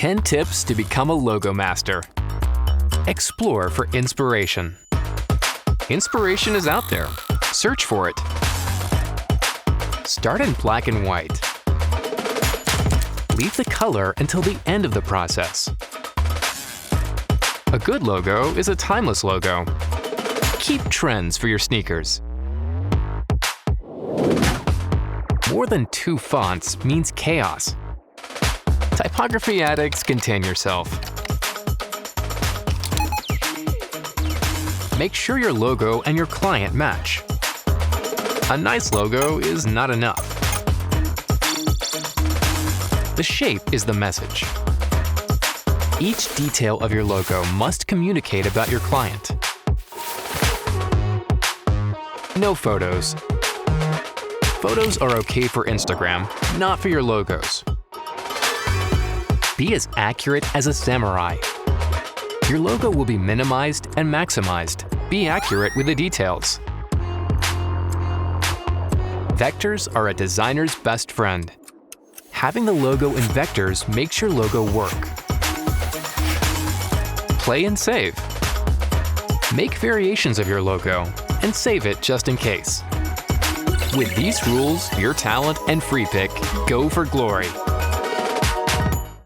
10 tips to become a Logomaster. Explore for inspiration. Inspiration is out there. Search for it. Start in black and white. Leave the color until the end of the process. A good logo is a timeless logo. Keep trends for your sneakers. More than 2 fonts means chaos. Typography addicts, contain yourself. Make sure your logo and your client match. A nice logo is not enough. The shape is the message. Each detail of your logo must communicate about your client. No photos. Photos are okay for Instagram, not for your logos. Be as accurate as a samurai. Your logo will be minimized and maximized. Be accurate with the details. Vectors are a designer's best friend. Having the logo in vectors makes your logo work. Play and save. Make variations of your logo and save it just in case. With these rules, your talent and Freepik go for glory.